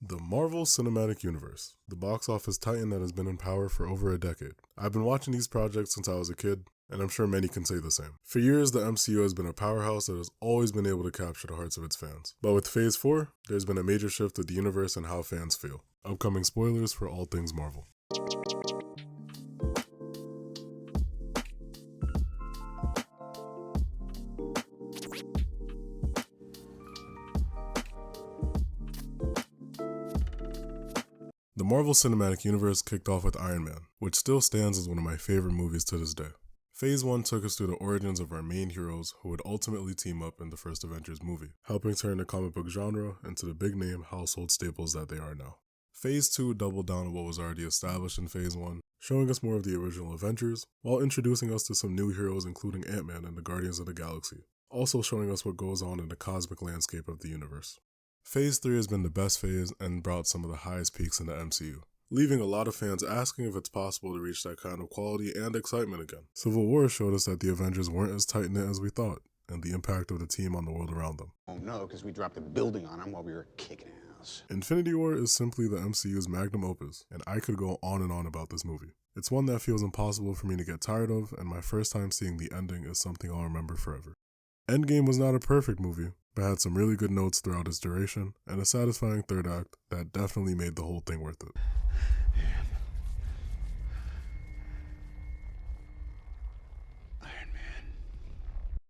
The Marvel Cinematic Universe, the box office titan that has been in power for over a decade. I've been watching these projects since I was a kid, and I'm sure many can say the same. For years, the MCU has been a powerhouse that has always been able to capture the hearts of its fans. But with Phase 4, there's been a major shift with the universe and how fans feel. Upcoming spoilers for all things Marvel. The Marvel Cinematic Universe kicked off with Iron Man, which still stands as one of my favorite movies to this day. Phase 1 took us through the origins of our main heroes who would ultimately team up in the first Avengers movie, helping turn the comic book genre into the big-name household staples that they are now. Phase 2 doubled down on what was already established in Phase 1, showing us more of the original Avengers, while introducing us to some new heroes including Ant-Man and the Guardians of the Galaxy, also showing us what goes on in the cosmic landscape of the universe. Phase 3 has been the best phase and brought some of the highest peaks in the MCU, leaving a lot of fans asking if it's possible to reach that kind of quality and excitement again. Civil War showed us that the Avengers weren't as tight-knit as we thought, and the impact of the team on the world around them. Oh no, because we dropped a building on them while we were kicking ass. Infinity War is simply the MCU's magnum opus, and I could go on and on about this movie. It's one that feels impossible for me to get tired of, and my first time seeing the ending is something I'll remember forever. Endgame was not a perfect movie, but had some really good notes throughout its duration, and a satisfying third act that definitely made the whole thing worth it. Iron Man.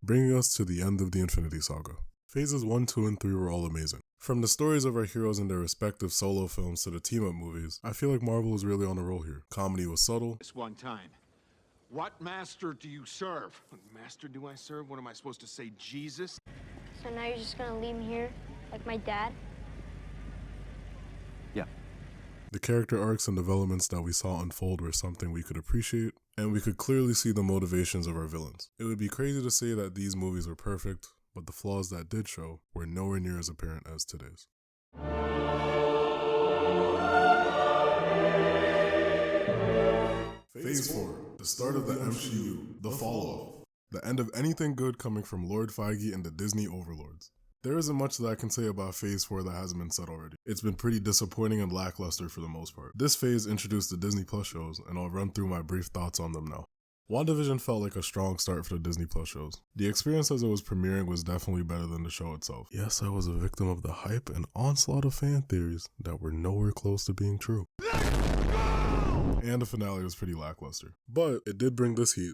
Bringing us to the end of the Infinity Saga. Phases 1, 2, and 3 were all amazing. From the stories of our heroes in their respective solo films to the team-up movies, I feel like Marvel was really on a roll here. Comedy was subtle. This one time. What master do you serve? What master do I serve? What am I supposed to say, Jesus? So now you're just gonna leave me here, like my dad? Yeah. The character arcs and developments that we saw unfold were something we could appreciate, and we could clearly see the motivations of our villains. It would be crazy to say that these movies were perfect, but the flaws that did show were nowhere near as apparent as today's. Phase 4, the start of the MCU, the fall-off. The end of anything good coming from Lord Feige and the Disney overlords. There isn't much that I can say about Phase 4 that hasn't been said already. It's been pretty disappointing and lackluster for the most part. This phase introduced the Disney Plus shows, and I'll run through my brief thoughts on them now. WandaVision felt like a strong start for the Disney Plus shows. The experience as it was premiering was definitely better than the show itself. Yes, I was a victim of the hype and onslaught of fan theories that were nowhere close to being true. And the finale was pretty lackluster. But it did bring this heat.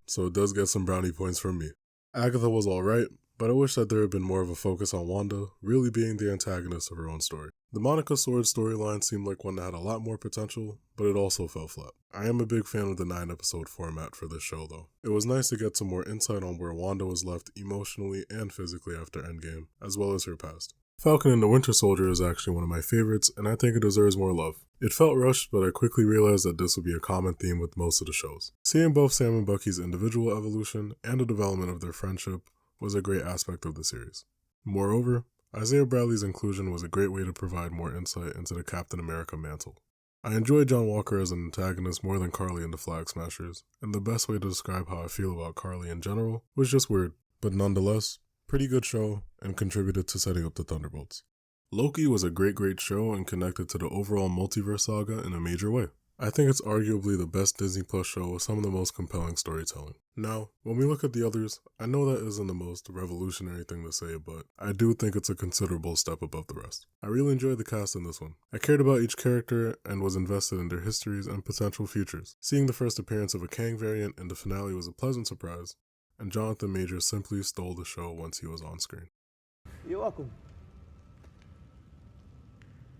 So it does get some brownie points from me. Agatha was alright, but I wish that there had been more of a focus on Wanda really being the antagonist of her own story. The Monica Sword storyline seemed like one that had a lot more potential, but it also fell flat. I am a big fan of the 9-episode format for this show though. It was nice to get some more insight on where Wanda was left emotionally and physically after Endgame, as well as her past. Falcon and the Winter Soldier is actually one of my favorites, and I think it deserves more love. It felt rushed, but I quickly realized that this would be a common theme with most of the shows. Seeing both Sam and Bucky's individual evolution and the development of their friendship was a great aspect of the series. Moreover, Isaiah Bradley's inclusion was a great way to provide more insight into the Captain America mantle. I enjoyed John Walker as an antagonist more than Carly in the Flag Smashers, and the best way to describe how I feel about Carly in general was just weird, but nonetheless, pretty good show and contributed to setting up the Thunderbolts. Loki was a great show and connected to the overall multiverse saga in a major way. I think it's arguably the best Disney Plus show with some of the most compelling storytelling. Now, when we look at the others, I know that isn't the most revolutionary thing to say, but I do think it's a considerable step above the rest. I really enjoyed the cast in this one. I cared about each character and was invested in their histories and potential futures. Seeing the first appearance of a Kang variant in the finale was a pleasant surprise, and Jonathan Majors simply stole the show once he was on screen. You're welcome.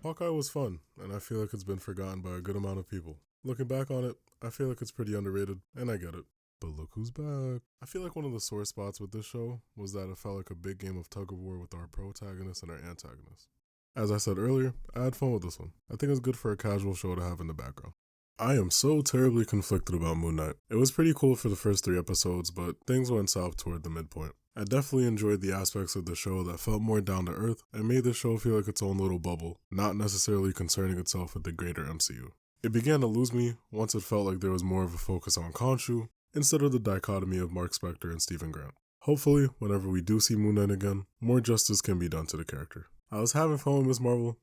Hawkeye was fun, and I feel like it's been forgotten by a good amount of people. Looking back on it, I feel like it's pretty underrated, and I get it. But look who's back. I feel like one of the sore spots with this show was that it felt like a big game of tug-of-war with our protagonist and our antagonist. As I said earlier, I had fun with this one. I think it's good for a casual show to have in the background. I am so terribly conflicted about Moon Knight. It was pretty cool for the first 3 episodes, but things went south toward the midpoint. I definitely enjoyed the aspects of the show that felt more down to earth and made the show feel like its own little bubble, not necessarily concerning itself with the greater MCU. It began to lose me once it felt like there was more of a focus on Khonshu instead of the dichotomy of Mark Spector and Stephen Grant. Hopefully, whenever we do see Moon Knight again, more justice can be done to the character. I was having fun with Ms. Marvel,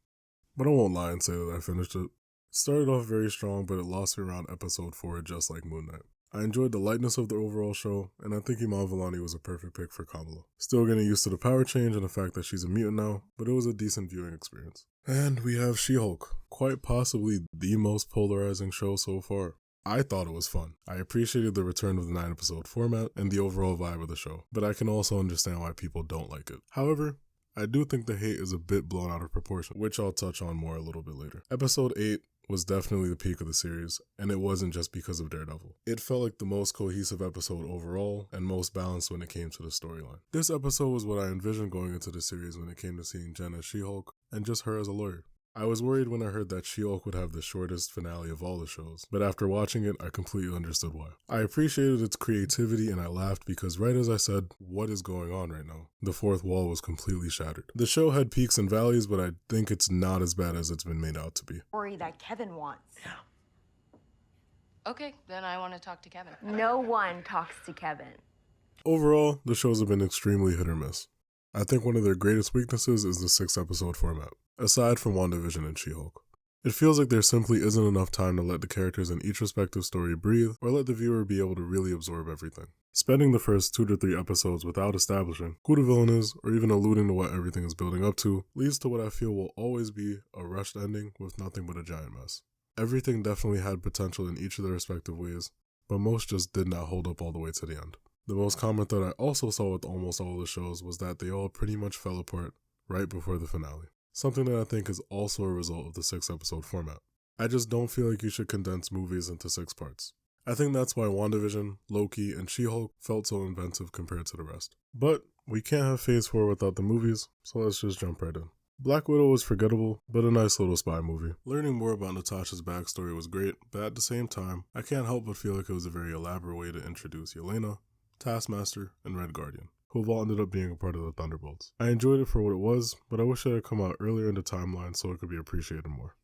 but I won't lie and say that I finished it. It started off very strong, but it lost me around episode 4 just like Moon Knight. I enjoyed the lightness of the overall show, and I think Iman Vellani was a perfect pick for Kamala. Still getting used to the power change and the fact that she's a mutant now, but it was a decent viewing experience. And we have She-Hulk, quite possibly the most polarizing show so far. I thought it was fun. I appreciated the return of the 9-episode format and the overall vibe of the show, but I can also understand why people don't like it. However, I do think the hate is a bit blown out of proportion, which I'll touch on more a little bit later. Episode 8 was definitely the peak of the series, and it wasn't just because of Daredevil. It felt like the most cohesive episode overall, and most balanced when it came to the storyline. This episode was what I envisioned going into the series when it came to seeing Jen as She-Hulk, and just her as a lawyer. I was worried when I heard that She-Hulk would have the shortest finale of all the shows, but after watching it, I completely understood why. I appreciated its creativity and I laughed because right as I said, what is going on right now? The fourth wall was completely shattered. The show had peaks and valleys, but I think it's not as bad as it's been made out to be. Story that Kevin wants. Okay, then I want to talk to Kevin. No one talks to Kevin. Overall, the shows have been extremely hit or miss. I think one of their greatest weaknesses is the 6-episode format, aside from WandaVision and She-Hulk. It feels like there simply isn't enough time to let the characters in each respective story breathe or let the viewer be able to really absorb everything. Spending the first 2 to 3 episodes without establishing who the villain is or even alluding to what everything is building up to leads to what I feel will always be a rushed ending with nothing but a giant mess. Everything definitely had potential in each of their respective ways, but most just did not hold up all the way to the end. The most common thread I also saw with almost all the shows was that they all pretty much fell apart right before the finale. Something that I think is also a result of the 6-episode format. I just don't feel like you should condense movies into 6 parts. I think that's why WandaVision, Loki, and She-Hulk felt so inventive compared to the rest. But we can't have Phase 4 without the movies, so let's just jump right in. Black Widow was forgettable, but a nice little spy movie. Learning more about Natasha's backstory was great, but at the same time, I can't help but feel like it was a very elaborate way to introduce Yelena, Taskmaster, and Red Guardian, who have all ended up being a part of the Thunderbolts. I enjoyed it for what it was, but I wish it had come out earlier in the timeline so it could be appreciated more.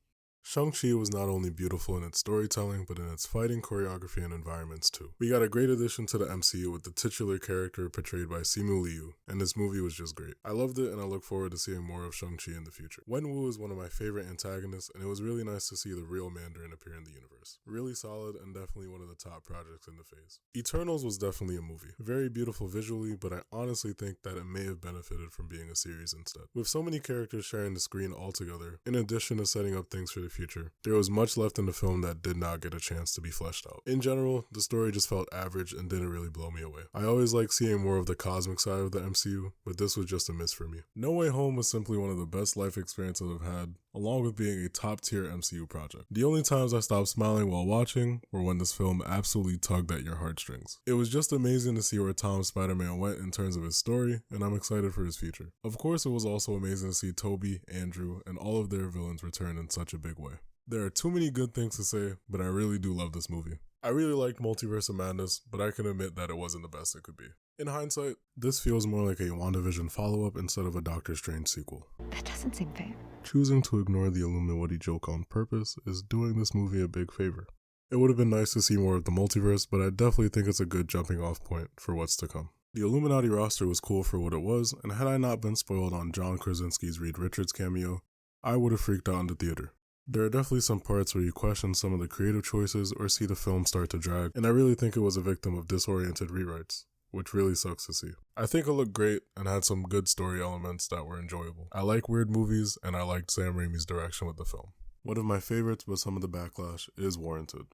Shang-Chi was not only beautiful in its storytelling, but in its fighting, choreography, and environments too. We got a great addition to the MCU with the titular character portrayed by Simu Liu, and this movie was just great. I loved it, and I look forward to seeing more of Shang-Chi in the future. Wenwu is one of my favorite antagonists, and it was really nice to see the real Mandarin appear in the universe. Really solid, and definitely one of the top projects in the phase. Eternals was definitely a movie. Very beautiful visually, but I honestly think that it may have benefited from being a series instead. With so many characters sharing the screen altogether, in addition to setting up things for the future, there was much left in the film that did not get a chance to be fleshed out. In general, the story just felt average and didn't really blow me away. I always like seeing more of the cosmic side of the MCU, but this was just a miss for me. No Way Home was simply one of the best life experiences I've had, along with being a top tier MCU project. The only times I stopped smiling while watching were when this film absolutely tugged at your heartstrings. It was just amazing to see where Tom Spider-Man went in terms of his story, and I'm excited for his future. Of course, it was also amazing to see Toby, Andrew, and all of their villains return in such a big way. There are too many good things to say, but I really do love this movie. I really liked Multiverse of Madness, but I can admit that it wasn't the best it could be. In hindsight, this feels more like a WandaVision follow-up instead of a Doctor Strange sequel. That doesn't seem fair. Choosing to ignore the Illuminati joke on purpose is doing this movie a big favor. It would have been nice to see more of the multiverse, but I definitely think it's a good jumping off point for what's to come. The Illuminati roster was cool for what it was, and had I not been spoiled on John Krasinski's Reed Richards cameo, I would have freaked out in the theater. There are definitely some parts where you question some of the creative choices or see the film start to drag, and I really think it was a victim of disoriented rewrites, which really sucks to see. I think it looked great and had some good story elements that were enjoyable. I like weird movies, and I liked Sam Raimi's direction with the film. One of my favorites, but some of the backlash is warranted.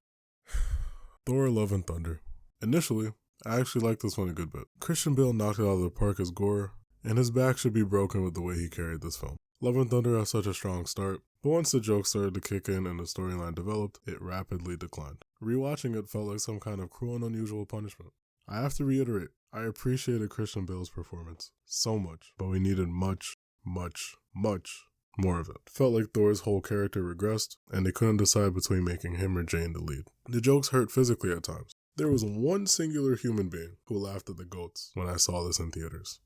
Thor: Love and Thunder. Initially, I actually liked this one a good bit. Christian Bale knocked it out of the park as Gore, and his back should be broken with the way he carried this film. Love and Thunder has such a strong start, but once the jokes started to kick in and the storyline developed, it rapidly declined. Rewatching it felt like some kind of cruel and unusual punishment. I have to reiterate, I appreciated Christian Bale's performance so much, but we needed much more of it. Felt like Thor's whole character regressed, and they couldn't decide between making him or Jane the lead. The jokes hurt physically at times. There was one singular human being who laughed at the goats when I saw this in theaters.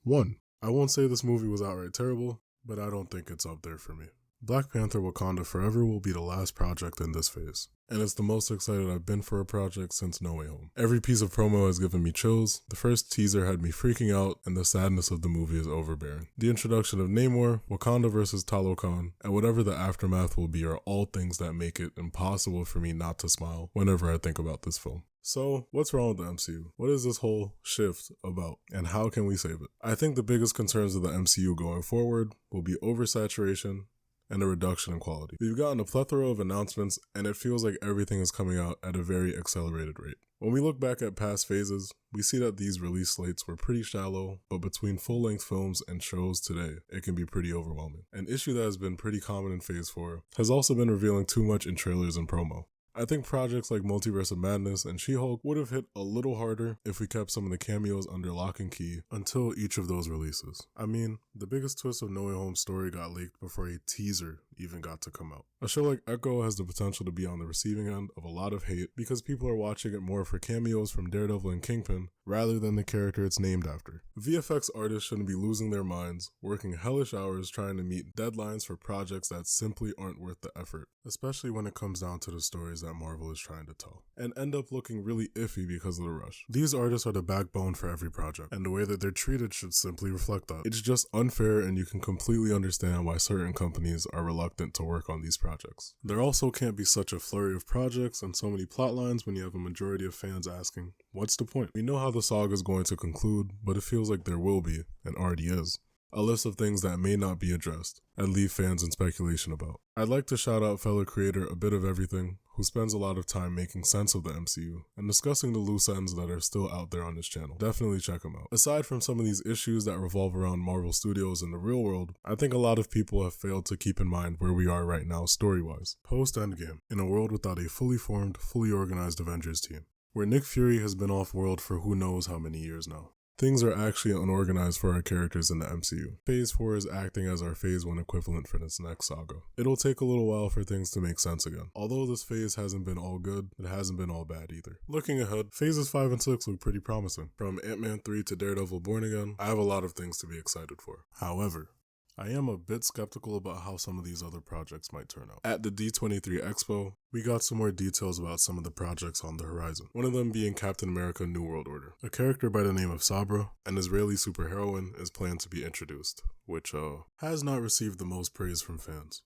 One. I won't say this movie was outright terrible, but I don't think it's up there for me. Black Panther Wakanda Forever will be the last project in this phase, and it's the most excited I've been for a project since No Way Home. Every piece of promo has given me chills, the first teaser had me freaking out, and the sadness of the movie is overbearing. The introduction of Namor, Wakanda vs. Talokan, and whatever the aftermath will be are all things that make it impossible for me not to smile whenever I think about this film. So, what's wrong with the MCU? What is this whole shift about? And how can we save it? I think the biggest concerns of the MCU going forward will be oversaturation and a reduction in quality. We've gotten a plethora of announcements, and it feels like everything is coming out at a very accelerated rate. When we look back at past phases, we see that these release slates were pretty shallow, but between full-length films and shows today, it can be pretty overwhelming. An issue that has been pretty common in Phase 4 has also been revealing too much in trailers and promo. I think projects like Multiverse of Madness and She-Hulk would have hit a little harder if we kept some of the cameos under lock and key until each of those releases. I mean, the biggest twist of No Way Home's story got leaked before a teaser even got to come out. A show like Echo has the potential to be on the receiving end of a lot of hate because people are watching it more for cameos from Daredevil and Kingpin rather than the character it's named after. VFX artists shouldn't be losing their minds, working hellish hours trying to meet deadlines for projects that simply aren't worth the effort, especially when it comes down to the stories that Marvel is trying to tell, and end up looking really iffy because of the rush. These artists are the backbone for every project, and the way that they're treated should simply reflect that. It's just unfair, and you can completely understand why certain companies are reluctant to work on these projects. There also can't be such a flurry of projects and so many plot lines when you have a majority of fans asking, what's the point? We know how the saga is going to conclude, but it feels like there will be, and already is, a list of things that may not be addressed and leave fans in speculation about. I'd like to shout out fellow creator A Bit of Everything, who spends a lot of time making sense of the MCU and discussing the loose ends that are still out there on his channel. Definitely check him out. Aside from some of these issues that revolve around Marvel Studios in the real world, I think a lot of people have failed to keep in mind where we are right now story-wise. Post-Endgame, in a world without a fully formed, fully organized Avengers team, where Nick Fury has been off-world for who knows how many years now. Things are actually unorganized for our characters in the MCU. Phase 4 is acting as our Phase 1 equivalent for this next saga. It'll take a little while for things to make sense again. Although this phase hasn't been all good, it hasn't been all bad either. Looking ahead, Phases 5 and 6 look pretty promising. From Ant-Man 3 to Daredevil Born Again, I have a lot of things to be excited for. However, I am a bit skeptical about how some of these other projects might turn out. At the D23 Expo, we got some more details about some of the projects on the horizon. One of them being Captain America New World Order. A character by the name of Sabra, an Israeli superheroine, is planned to be introduced, which has not received the most praise from fans.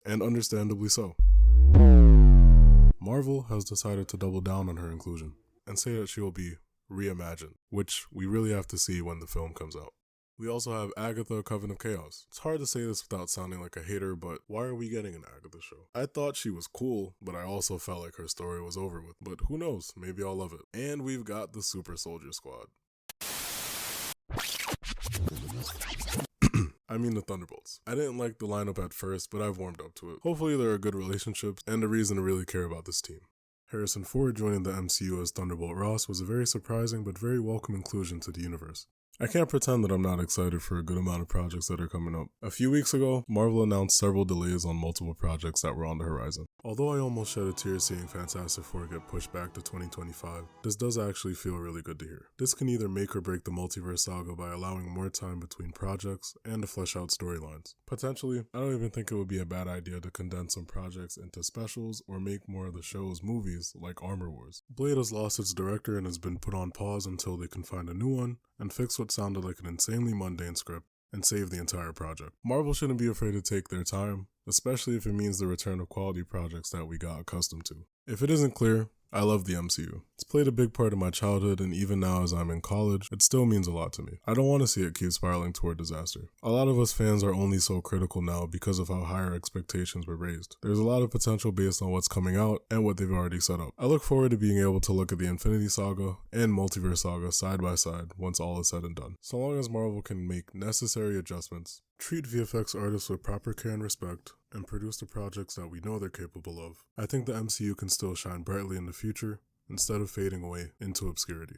And understandably so. Marvel has decided to double down on her inclusion and say that she will be reimagined, which we really have to see when the film comes out. We also have Agatha, Coven of Chaos. It's hard to say this without sounding like a hater, but why are we getting an Agatha show? I thought she was cool, but I also felt like her story was over with. But who knows, maybe I'll love it. And we've got the Super Soldier Squad. I mean the Thunderbolts. I didn't like the lineup at first, but I've warmed up to it. Hopefully there are good relationships and a reason to really care about this team. Harrison Ford joining the MCU as Thunderbolt Ross was a very surprising but very welcome inclusion to the universe. I can't pretend that I'm not excited for a good amount of projects that are coming up. A few weeks ago, Marvel announced several delays on multiple projects that were on the horizon. Although I almost shed a tear seeing Fantastic Four get pushed back to 2025, this does actually feel really good to hear. This can either make or break the multiverse saga by allowing more time between projects and to flesh out storylines. Potentially, I don't even think it would be a bad idea to condense some projects into specials or make more of the shows movies like Armor Wars. Blade has lost its director and has been put on pause until they can find a new one and fix what sounded like an insanely mundane script and save the entire project. Marvel shouldn't be afraid to take their time, especially if it means the return of quality projects that we got accustomed to. If it isn't clear, I love the MCU. It's played a big part of my childhood, and even now as I'm in college, it still means a lot to me. I don't want to see it keep spiraling toward disaster. A lot of us fans are only so critical now because of how high our expectations were raised. There's a lot of potential based on what's coming out and what they've already set up. I look forward to being able to look at the Infinity Saga and Multiverse Saga side by side once all is said and done. So long as Marvel can make necessary adjustments, treat VFX artists with proper care and respect, and produce the projects that we know they're capable of, I think the MCU can still shine brightly in the future instead of fading away into obscurity.